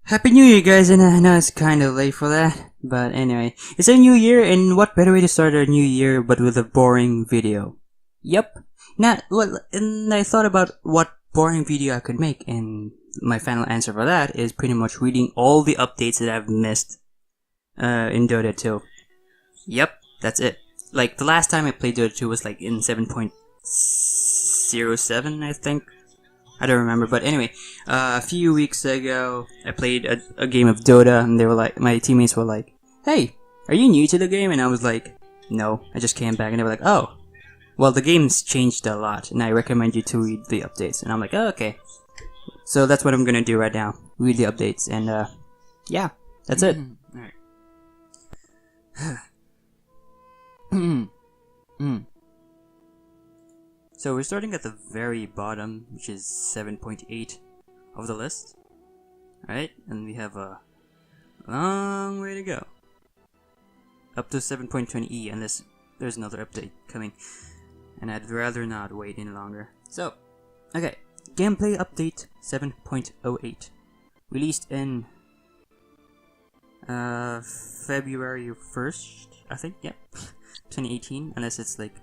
Happy New Year, guys, and I know it's kind of late for that, but anyway, it's a new year, and what better way to start a new year but with a boring video? Yep. And I thought about what boring video I could make, and my final answer for that is pretty much reading all the updates that I've missed in Dota 2. Yep, that's it. Like, the last time I played Dota 2 was like in 7.07, I think. I don't remember, but anyway, a few weeks ago, I played a game of Dota, and they were like, my teammates were like, "Hey, are you new to the game?" And I was like, "No, I just came back." And they were like, "Oh, well, the game's changed a lot, and I recommend you to read the updates." And I'm like, "Oh, okay." So that's what I'm gonna do right now, read the updates, and yeah, that's it. Alright. So we're starting at the very bottom, which is 7.8 of the list. Alright, and we have a long way to go. Up to 7.20e, unless there's another update coming. And I'd rather not wait any longer. So, okay. Gameplay Update 7.08. Released in February 1st, I think, yeah. 2018, unless it's like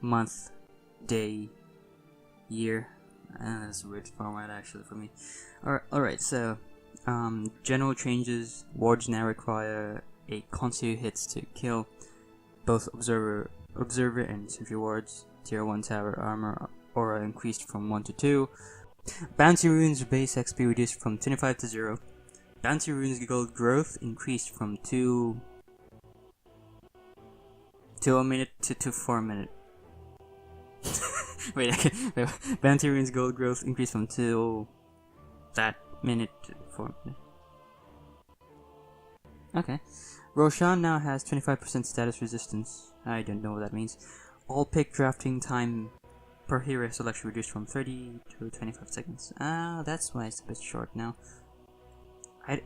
month, day, year. That's a weird format actually for me. Alright, so general changes. Wards now require a constant hits to kill both observer and sentry wards. Tier 1 tower armor aura increased from 1 to 2. Bounty runes base XP reduced from 25 to 0. Bounty runes gold growth increased from 2 a minute to 4 minute. Wait, Bounty runes gold growth increased from 2 that minute to 4 minute. Okay. Roshan now has 25% status resistance. I don't know what that means. All pick drafting time per hero selection reduced from 30 to 25 seconds. That's why it's a bit short now.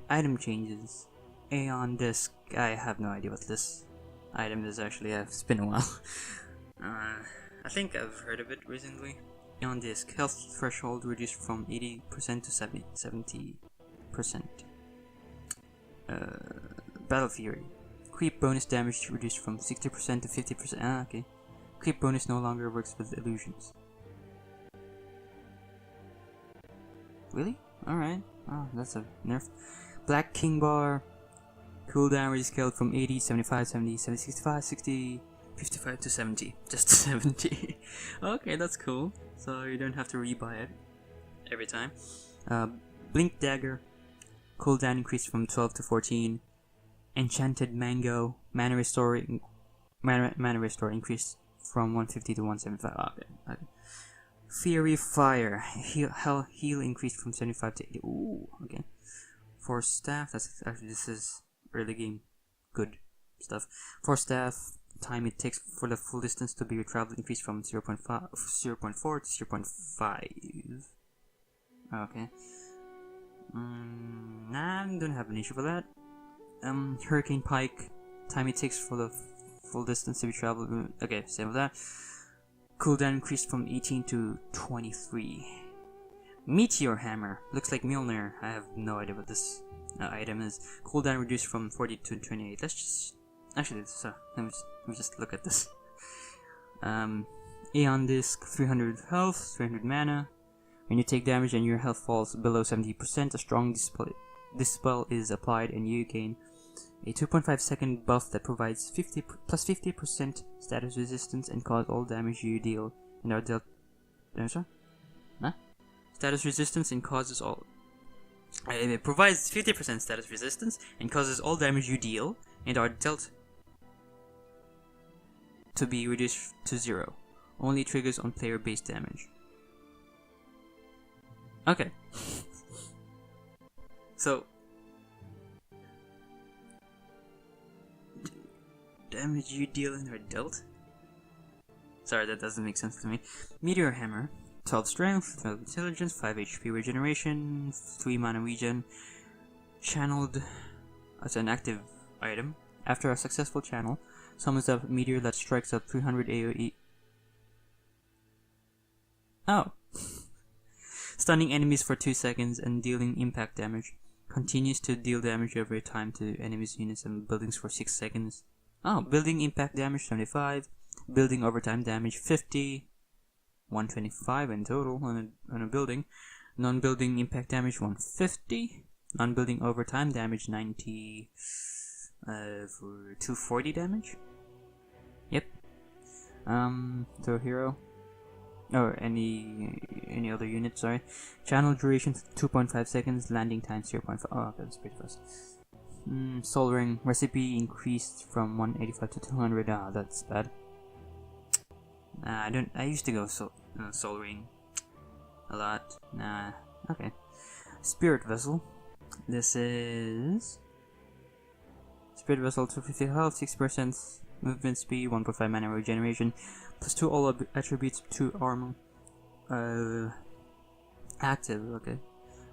Item changes. Aeon Disc. I have no idea what this item is actually. It's been a while. I think I've heard of it recently. On Disc, health threshold reduced from 80% to 70%. Battle Fury. Creep bonus damage reduced from 60% to 50%. Okay. Creep bonus no longer works with illusions. Really? Alright. Oh, that's a nerf. Black King Bar. Cooldown rescaled from 80, 75, 70, 70, 65, 60... 55 to 70. Just 70. Okay, that's cool. So you don't have to rebuy it every time. Blink Dagger. Cooldown increased from 12 to 14. Enchanted Mango. Mana Restore increased from 150 to 175. Okay. Fiery Fire. Heal increased from 75 to 80. Ooh, okay. For staff, this is early game good stuff. For staff, time it takes for the full distance to be traveled increased from 0.4 to 0.5. Okay. Nah, I don't have an issue for that. Hurricane Pike, time it takes for the full distance to be traveled. Okay, same with that. Cooldown increased from 18 to 23. Meteor Hammer, looks like Mjolnir. I have no idea what this item is. Cooldown reduced from 40 to 28. Let's just actually, so let me just look at this. Aeon Disc, 300 health, 300 mana. When you take damage and your health falls below 70%, a strong dispel is applied and you gain a 2.5 second buff that provides plus 50% status resistance and cause all damage you deal and are dealt. Status resistance and causes all. It provides 50% status resistance and causes all damage you deal and are dealt to be reduced to 0. Only triggers on player-based damage. Okay. So, damage you deal and are dealt? Sorry, that doesn't make sense to me. Meteor Hammer. 12 strength, 12 intelligence, 5 HP regeneration, 3 mana regen. Channeled as an active item. After a successful channel, summons a meteor that strikes at 300 AoE. Oh. Stunning enemies for 2 seconds and dealing impact damage. Continues to deal damage every time to enemies, units, and buildings for 6 seconds. Oh, building impact damage 75. Building overtime damage 50. 125 in total on a building. Non-building impact damage 150. Non-building overtime damage 90 for 240 damage. Yep. Throw hero. Or any other unit, sorry. Channel duration 2.5 seconds, landing time 0.5. Oh, okay, that's pretty fast. Soul Ring recipe increased from 185 to 200. Ah, that's bad. I used to go Soul Ring a lot. Nah, okay. Spirit Vessel. This is Spirit Vessel, 250 health, 6% movement speed, 1.5 mana regeneration, plus 2 all attributes, 2 armor. Active, okay.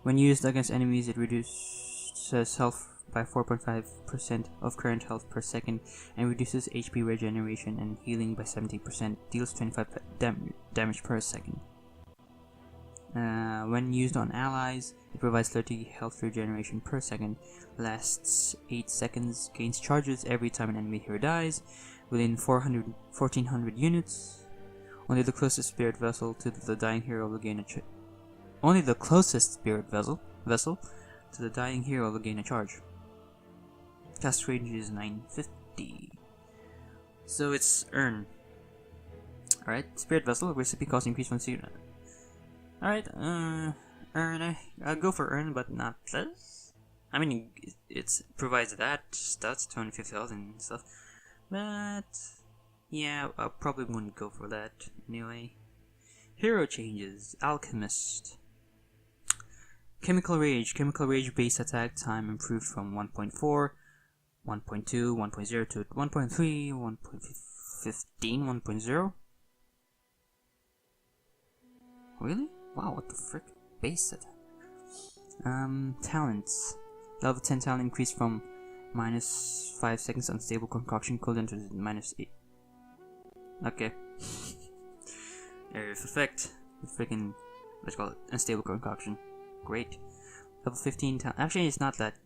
When used against enemies, it reduces health by 4.5% of current health per second, and reduces HP regeneration and healing by 70%, deals 25 damage per second. When used on allies, it provides 30 health regeneration per second, lasts 8 seconds, gains charges every time an enemy hero dies, within 1400 units. Only the closest spirit vessel to the dying hero will gain a Only the closest spirit vessel to the dying hero will gain a charge. Cast range is 950. So it's Earn. Alright, Spirit Vessel, recipe cost increase from 0. Alright, Earn. I'll go for Earn, but not this. I mean, it provides that stats, 250,000 and stuff. But, yeah, I probably wouldn't go for that anyway. Hero changes. Alchemist. Chemical Rage base attack time improved from 1.4, 1.2, 1.0 to 1.3, 1.15, 1.0. Really? Wow, what the frick? Base attack. Talents. Level 10 talent increased from minus 5 seconds unstable concoction cooldown to minus 8. Okay. Area of effect. Freaking, let's call it unstable concoction. Great. Level 15 talent. Actually, it's not that.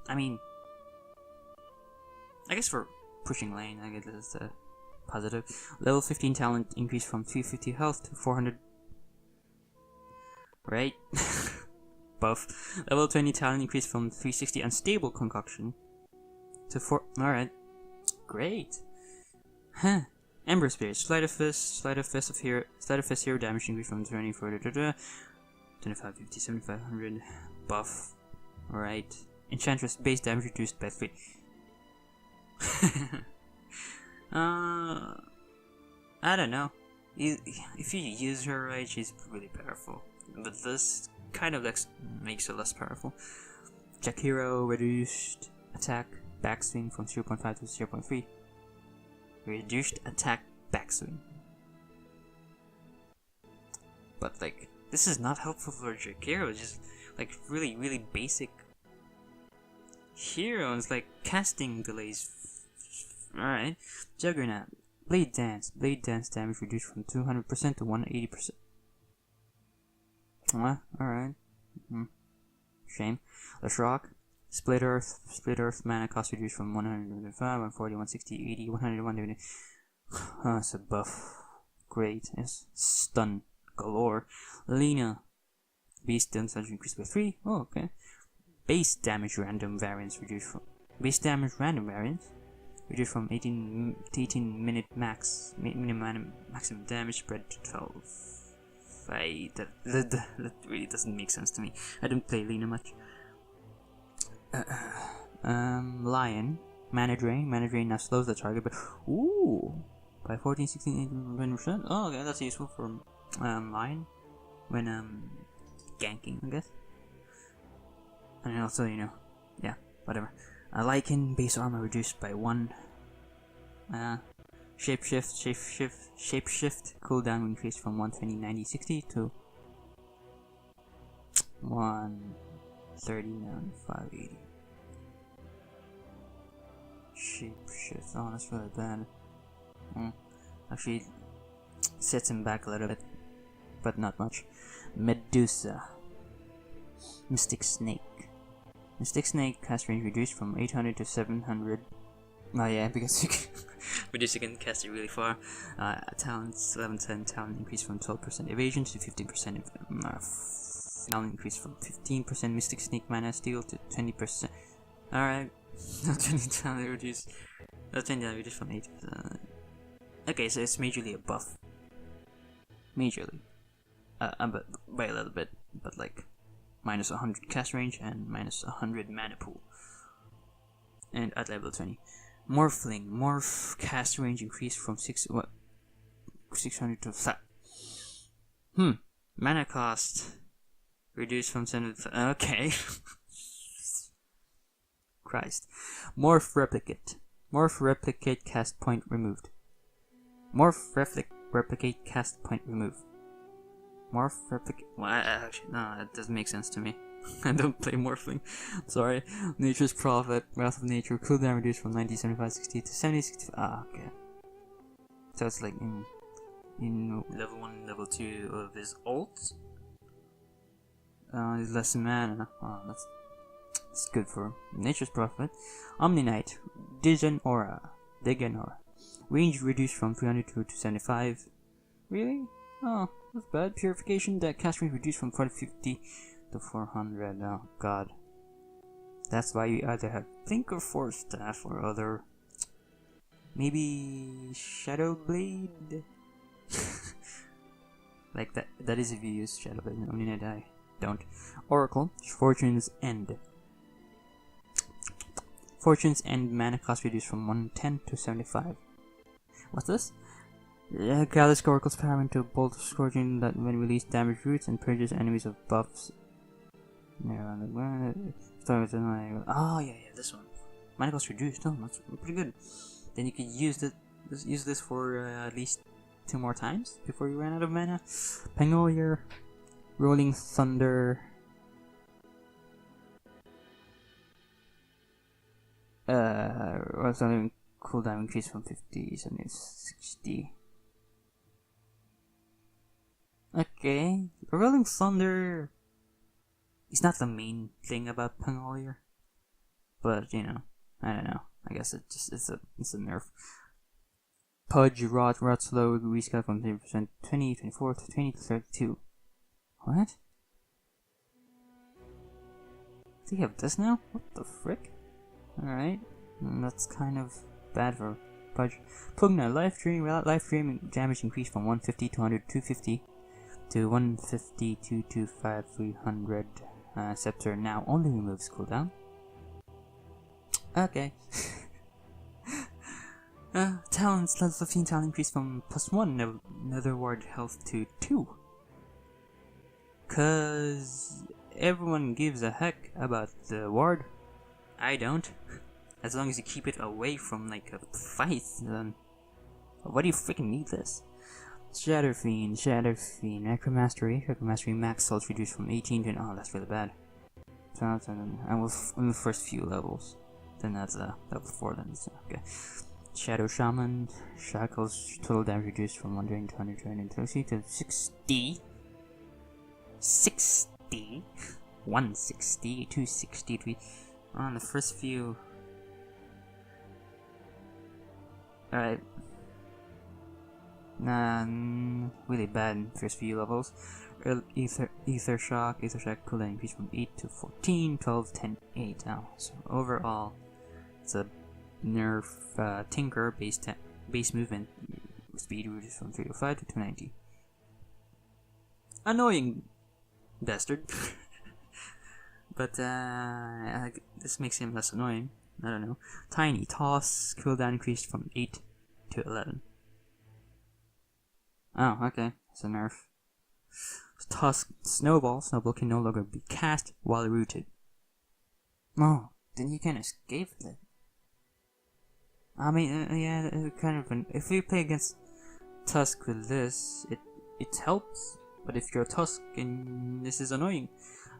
I mean, I guess for pushing lane, I guess that's positive. Level 15 talent increased from 350 health to 400. Right? Buff. Level 20 talent increased from 360 unstable concoction to 4. Alright. Great. Huh. Ember Spirit. Sleight of Fist hero damage increased from 24 to 25, 50, 7500. Buff. Alright. Enchantress base damage reduced by 3. I don't know. If you use her right, she's really powerful. But this kind of makes her less powerful. Jack Hero reduced attack backswing from 0.5 to 0.3. Reduced attack backswing. But like, this is not helpful for Jack Hero. It's just like really basic heroes, like casting delays. Alright. Juggernaut. Blade Dance damage reduced from 200% to 180%. Alright. Shame. Let's rock. Split Earth mana cost reduced from 105, 140, 160, 80, 100, 120. Oh, it's a buff. Great. Yes. Stun galore. Lena. Beast damage increased by 3. Oh, okay. Base damage random variance reduced from 18 to 18 minute maximum damage spread to 12. That really doesn't make sense to me. I don't play Lena much. Lion. Mana Drain now slows the target, but by 14, 16, 18%. Oh, okay, that's useful for Lion when ganking, I guess. And also, yeah, whatever. Lycan base armor reduced by 1. Shapeshift cooldown increased from 120, 90, 60 to 130, 95, 80. Shapeshift. Oh, that's really bad. Actually, sets him back a little bit, but not much. Medusa. Mystic Snake. Mystic Snake cast range reduced from 800 to 700. Oh yeah, because you can reduce, you can cast it really far. Talents 1110, talent increase from 12% evasion to 15%. Talent increase from 15% Mystic Snake mana steal to 20%. Alright, 20 talent reduce. 20 talent reduced from 8. Okay, so it's majorly a buff. Majorly. But by a little bit, but like minus 100 cast range and minus 100 mana pool. And at level 20. Morphling. Morph cast range increased from 600 to mana cost reduced from 7 to okay. Christ. Morph replicate. Morph replicate cast point removed. Morph replicate cast point removed. Morph replicate. Well, actually, no, that doesn't make sense to me. I don't play Morphling. Sorry. Nature's Prophet, Wrath of Nature, cooldown reduced from 90/75/60 to 70/60. Okay. So it's like in level 1 and level 2 of his ults. He's less mana. Oh, that's good for him. Nature's Prophet. Omni Knight, Digen Aura. Range reduced from 300 to 75. Really? Oh, that's bad. Purification, that cast range reduced from 450 to 400. Oh god. That's why you either have Blink or Force Staff or other. Maybe Shadow Blade? Like that is if you use Shadow Blade. Only I don't. Oracle, Fortune's End. Fortune's End mana cost reduced from 110 to 75. What's this? Gathers Oracle's power into a bolt of scourging that when released damage roots and purges enemies of buffs. Oh yeah, this one. Mana cost reduced. Oh, that's pretty good. Then you could use this for at least 2 more times before you run out of mana. Pangolier, Rolling Thunder. Cooldown increase from 50 to 60. Okay, Rolling Thunder is not the main thing about Pangolier, but you know, I don't know. I guess it's a nerf. Pudge, Rot Slow, rescale from 30%, 20, 24 to 20 to 32. What? Do you have this now? What the frick? Alright, that's kind of bad for Pudge. Pugna, Life Dream damage increased from 150 to 100, 250 to 150, 225, 300. Scepter now only removes cooldown. Okay. Talents, level 15 talent increase from +1 Nether Ward health to 2. Cause everyone gives a heck about the ward. I don't. As long as you keep it away from like a fight, then why do you freaking need this? Shatter Fiend, Necromastery max health reduced from 18 to oh, that's really bad. And with in the first few levels, then that's level 4 then. So, okay. Shadow Shaman, Shackles total damage reduced from 100 to 120 to 60. 60, 160, 260 on the first few. Alright. Really bad in first few levels. Ether Shock cooldown increased from 8 to 14, 12, 10, 8 now. So overall, it's a nerf Tinker base movement speed reduced from 305 to 290. Annoying bastard. But this makes him less annoying. I don't know. Tiny Toss cooldown increased from 8 to 11. Oh, okay. It's a nerf. Toss Snowball can no longer be cast while rooted. Oh, then you can escape it. I mean, yeah, kind of. If you play against Tusk with this, it helps. But if you're Tusk, and this is annoying.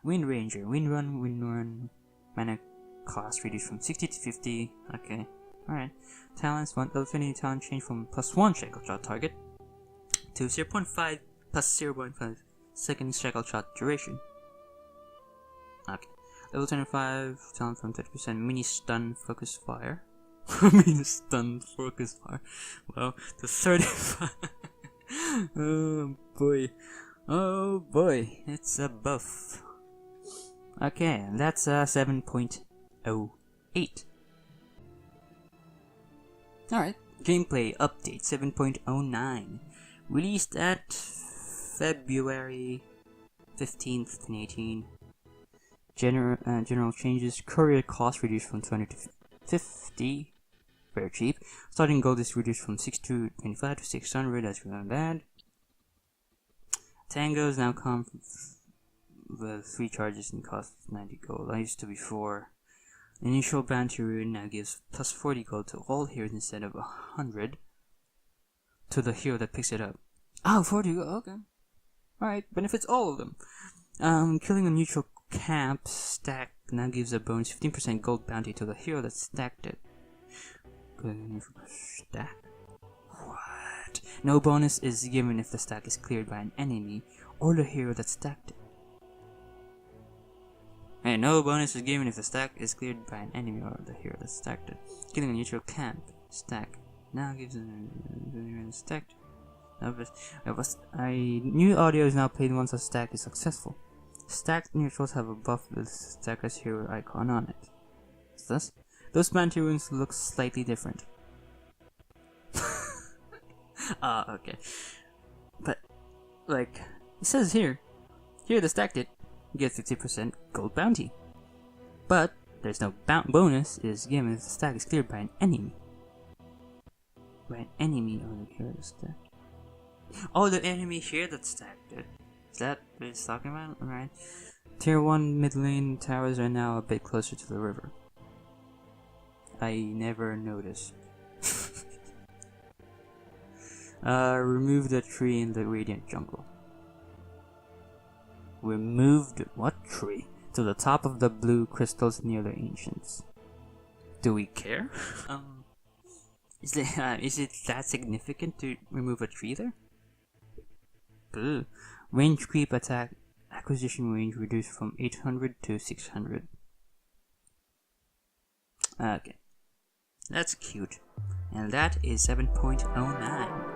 Wind Ranger, Wind Run, mana cost reduced from 60 to 50. Okay, alright. Talents, level 20 talent change from +1 shackle shot target to 0.5 plus 0.5 second shackle shot duration. Okay. Level 25, down from 30%. Mini stun focus fire. Mini stun focus fire. Wow, to 35. Oh boy. Oh boy. It's a buff. Okay, that's 7.08. Alright, gameplay update 7.09. Released at February 15th, 2018. General changes. Courier cost reduced from 20 to 50. Very cheap. Starting gold is reduced from 625 to 600. That's really bad. Tangos now come with 3 charges and cost 90 gold. I used to be 4. Initial bounty rune now gives plus 40 gold to all heroes instead of 100 to the hero that picks it up. Oh, 40 gold, okay. Alright, benefits all of them. Killing a neutral camp stack now gives a bonus 15% gold bounty to the hero that stacked it. Stack? What? No bonus is given if the stack is cleared by an enemy or the hero that stacked it. And no bonus is given if the stack is cleared by an enemy or the hero that stacked it. Killing a neutral camp stack now gives a stacked. New audio is now played once a stack is successful. Stacked neutrals have a buff with the stacker's hero icon on it. Thus, those bounty runes look slightly different. Okay. But, like, it says here that stacked it, get 50% gold bounty. But there's no bonus is given if the stack is cleared by an enemy. By an enemy or the hero that stacked. Oh, the enemy here that stacked it. Is that what it's talking about? Right. Tier 1 mid lane towers are now a bit closer to the river. I never noticed. Remove the tree in the radiant jungle. Removed what tree? To the top of the blue crystals near the ancients. Do we care? Is it that significant to remove a tree there? Boo. Range creep attack acquisition range reduced from 800 to 600. Okay. That's cute. And that is 7.09.